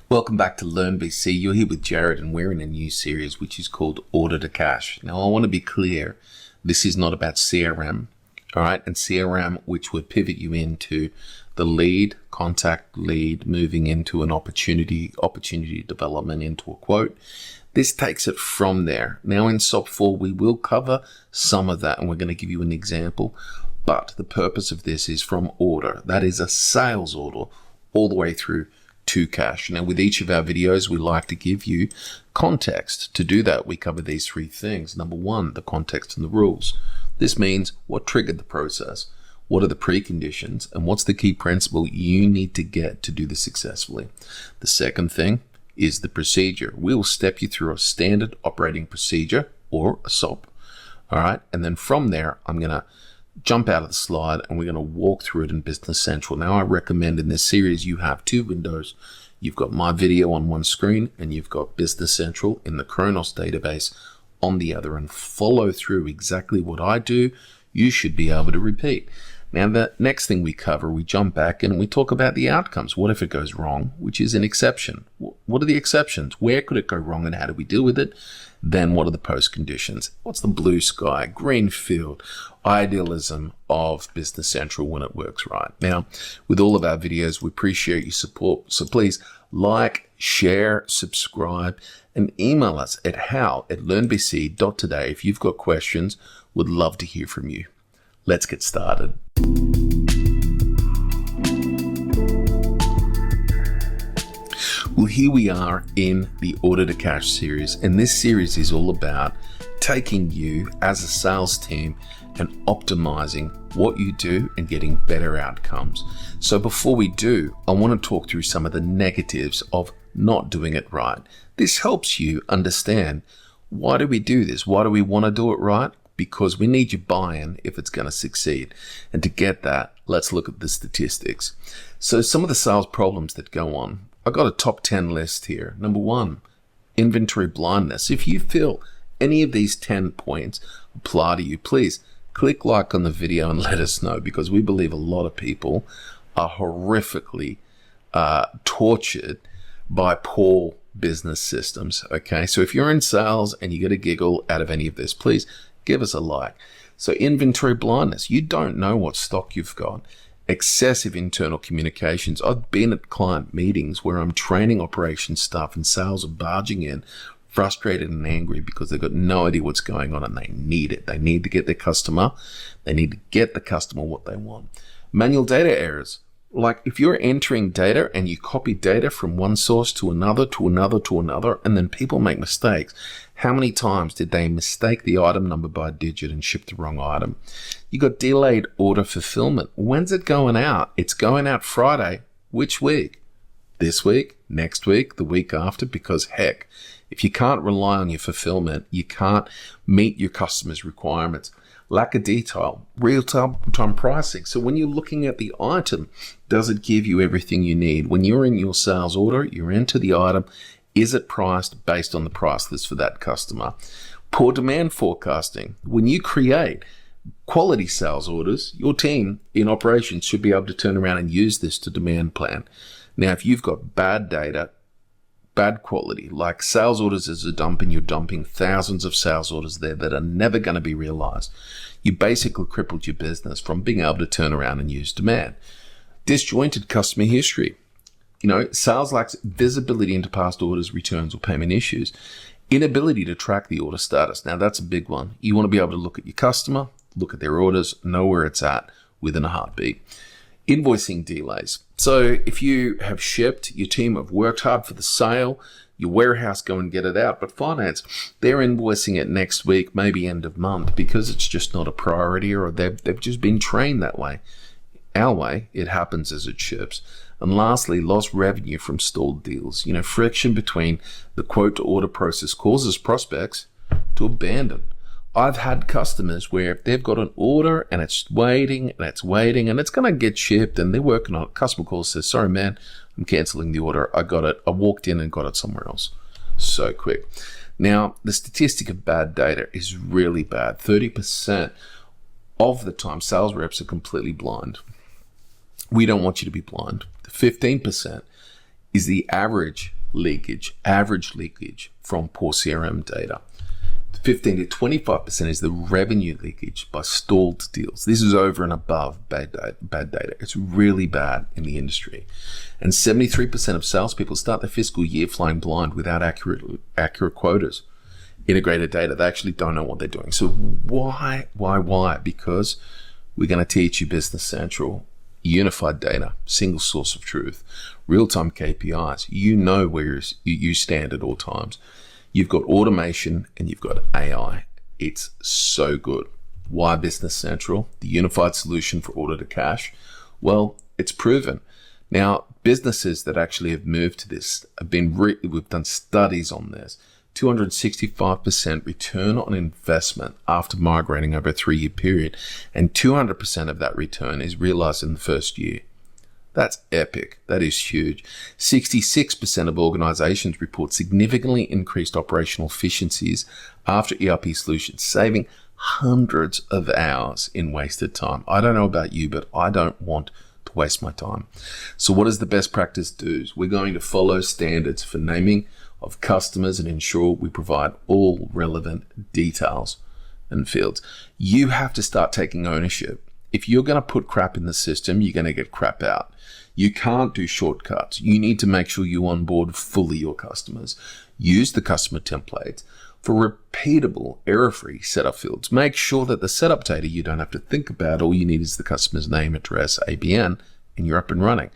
Welcome back to LearnBC. You're here with Jared and we're in a new series which is called Order-to-Cash. Now I want to be clear, this is not about CRM, all right? And CRM which would pivot you into the lead, contact lead, moving into an opportunity development into a quote. This takes it from there. Now in SOP-4 we will cover some of that and we're going to give you an example, but the purpose of this is from order. That is a sales order all the way through to cash. Now with each of our videos we like to give you context. To do that we cover these three things. Number one, the context and the rules. This means what triggered the process, what are the preconditions, and what's the key principle you need to get to do this successfully. The second thing is the procedure. We'll step you through a standard operating procedure or a SOP. All right, and then from there I'm gonna jump out of the slide and we're going to walk through it in Business Central. Now I recommend in this series you have two windows. You've got my video on one screen and you've got Business Central in the Kronos database on the other, and follow through exactly what I do. You should be able to repeat. Now the next thing we cover, we jump back and we talk about the outcomes. What if it goes wrong, which is an exception? What are the exceptions? Where could it go wrong and how do we deal with it? Then what are the post conditions? What's the blue sky, green field, idealism of Business Central when it works right? Now, with all of our videos, we appreciate your support. So please like, share, subscribe, and email us at how@learnbc.today. If you've got questions, would love to hear from you. Let's get started. Well, here we are in the Order-to-Cash series, and this series is all about taking you as a sales team and optimizing what you do and getting better outcomes. So before we do, I want to talk through some of the negatives of not doing it right. This helps you understand, why do we do this? Why do we want to do it right? Because we need your buy-in if it's going to succeed. And to get that, let's look at the statistics. So some of the sales problems that go on. I've got a top 10 list here. Number one, inventory blindness. If you feel any of these 10 points apply to you, please click like on the video and let us know, because we believe a lot of people are horrifically tortured by poor business systems. Okay, so if you're in sales and you get a giggle out of any of this, please give us a like. So inventory blindness, you don't know what stock you've got. Excessive internal communications. I've been at client meetings where I'm training operations staff and sales are barging in frustrated and angry because they've got no idea what's going on and they need it. They need to get their customer. They need to get the customer what they want. Manual data errors. Like if you're entering data and you copy data from one source to another, to another, to another, and then people make mistakes. How many times did they mistake the item number by a digit and ship the wrong item? You got delayed order fulfillment. When's it going out? It's going out Friday. Which week? This week, next week, the week after? Because heck, if you can't rely on your fulfillment, you can't meet your customers' requirements. Lack of detail, real-time pricing. So when you're looking at the item, does it give you everything you need? When you're in your sales order, you're into the item. Is it priced based on the price list for that customer? Poor demand forecasting. When you create quality sales orders, your team in operations should be able to turn around and use this to demand plan. Now, if you've got bad data, bad quality, like sales orders as a dump and you're dumping thousands of sales orders there that are never going to be realized, you basically crippled your business from being able to turn around and use demand. Disjointed customer history. You know, sales lacks visibility into past orders, returns, or payment issues. Inability to track the order status. Now, that's a big one. You want to be able to look at your customer, look at their orders, know where it's at within a heartbeat. Invoicing delays. So if you have shipped, your team have worked hard for the sale, your warehouse go and get it out, but finance, they're invoicing it next week, maybe end of month, because it's just not a priority, or they've just been trained that way. Our way, it happens as it ships. And lastly, lost revenue from stalled deals. You know, friction between the quote to order process causes prospects to abandon. I've had customers where they've got an order and it's waiting and it's waiting and it's going to get shipped and they're working on it. Customer calls, says, sorry, man, I'm canceling the order. I got it. I walked in and got it somewhere else. So quick. Now, the statistic of bad data is really bad. 30% of the time, sales reps are completely blind. We don't want you to be blind. 15% is the average leakage from poor CRM data. 15 to 25% is the revenue leakage by stalled deals. This is over and above bad data. It's really bad in the industry. And 73% of salespeople start their fiscal year flying blind without accurate quotas, integrated data. They actually don't know what they're doing. So why? Because we're going to teach you Business Central, unified data, single source of truth, real-time KPIs. You know where you stand at all times. You've got automation and you've got AI. It's so good. Why Business Central? The unified solution for order to cash. Well, it's proven. Now, businesses that actually have moved to this have been, we've done studies on this, 265% return on investment after migrating over a 3-year period, and 200% of that return is realized in the first year. That's epic. That is huge. 66% of organizations report significantly increased operational efficiencies after ERP solutions, saving hundreds of hours in wasted time. I don't know about you, but I don't want to waste my time. So what does the best practice do? We're going to follow standards for naming of customers and ensure we provide all relevant details and fields. You have to start taking ownership. If you're going to put crap in the system, you're going to get crap out. You can't do shortcuts. You need to make sure you onboard fully your customers. Use the customer templates for repeatable, error-free setup fields. Make sure that the setup data you don't have to think about. All you need is the customer's name, address, ABN, and you're up and running.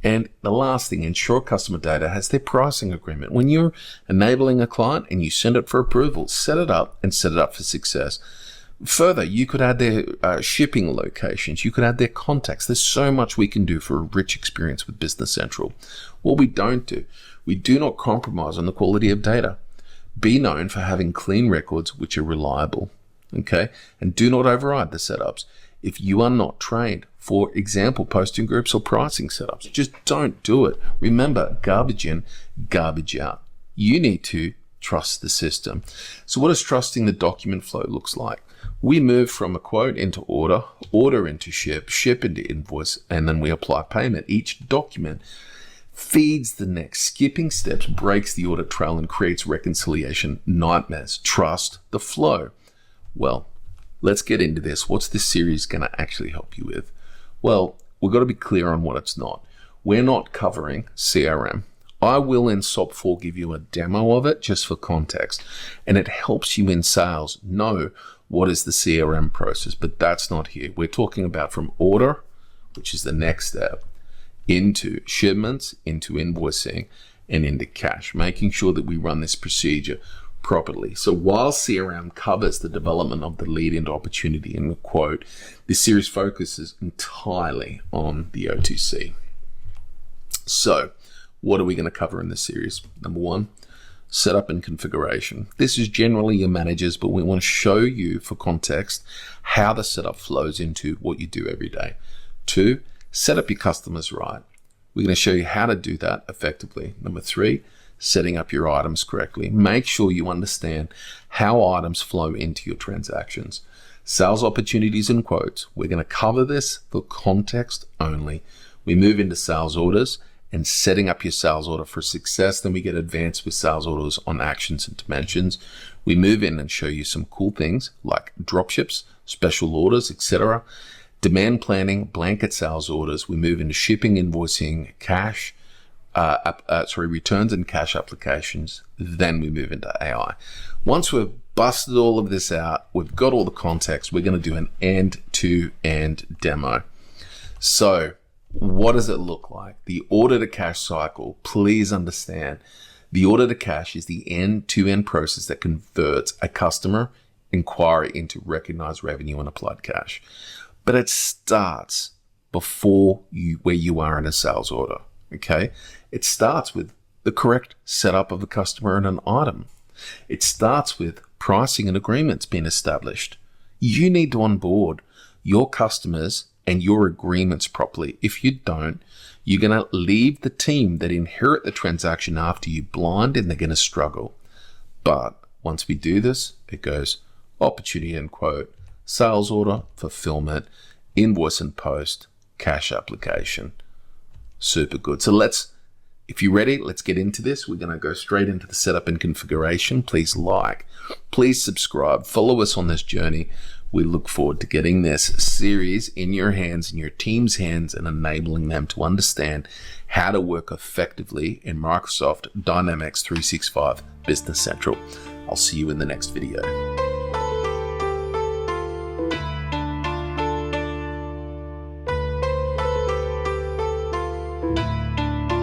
And the last thing, ensure customer data has their pricing agreement. When you're enabling a client and you send it for approval, set it up and set it up for success. Further, you could add their shipping locations. You could add their contacts. There's so much we can do for a rich experience with Business Central. What we don't do, we do not compromise on the quality of data. Be known for having clean records which are reliable, okay? And do not override the setups. If you are not trained, for example, posting groups or pricing setups, just don't do it. Remember, garbage in, garbage out. You need to trust the system. So what does trusting the document flow looks like? We move from a quote into order, order into ship into invoice, and then we apply payment. Each document feeds the next. Skipping steps breaks the audit trail and creates reconciliation nightmares. Trust the flow. Well, let's get into this. What's this series going to actually help you with? Well, we've got to be clear on what it's not. We're not covering CRM. I will in SOP-4 give you a demo of it just for context, and it helps you in sales know what is the CRM process, but that's not here. We're talking about from order, which is the next step, into shipments, into invoicing, and into cash, making sure that we run this procedure properly. So while CRM covers the development of the lead into opportunity in the quote, this series focuses entirely on the O2C. So what are we going to cover in this series? Number 1, setup and configuration. This is generally your managers, but we want to show you for context how the setup flows into what you do every day. 2, set up your customers right. We're going to show you how to do that effectively. Number 3, setting up your items correctly. Make sure you understand how items flow into your transactions. Sales opportunities and quotes. We're going to cover this for context only. We move into sales orders and setting up your sales order for success. Then we get advanced with sales orders on actions and dimensions. We move in and show you some cool things like dropships, special orders, etc. Demand planning, blanket sales orders. We move into shipping, invoicing, cash, returns and cash applications. Then we move into AI. Once we've busted all of this out, we've got all the context, we're going to do an end-to-end demo. So what does it look like? The order to cash cycle, please understand, the order to cash is the end-to-end process that converts a customer inquiry into recognized revenue and applied cash. But it starts before where you are in a sales order, okay? It starts with the correct setup of a customer and an item. It starts with pricing and agreements being established. You need to onboard your customers and your agreements properly. If you don't, you're going to leave the team that inherit the transaction after you blind, and they're going to struggle. But once we do this, it goes opportunity and quote, sales order, fulfillment, invoice and post, cash application. Super good. So If you're ready, let's get into this. We're going to go straight into the setup and configuration. Please like, please subscribe, follow us on this journey. We look forward to getting this series in your hands, in your team's hands, and enabling them to understand how to work effectively in Microsoft Dynamics 365 Business Central. I'll see you in the next video.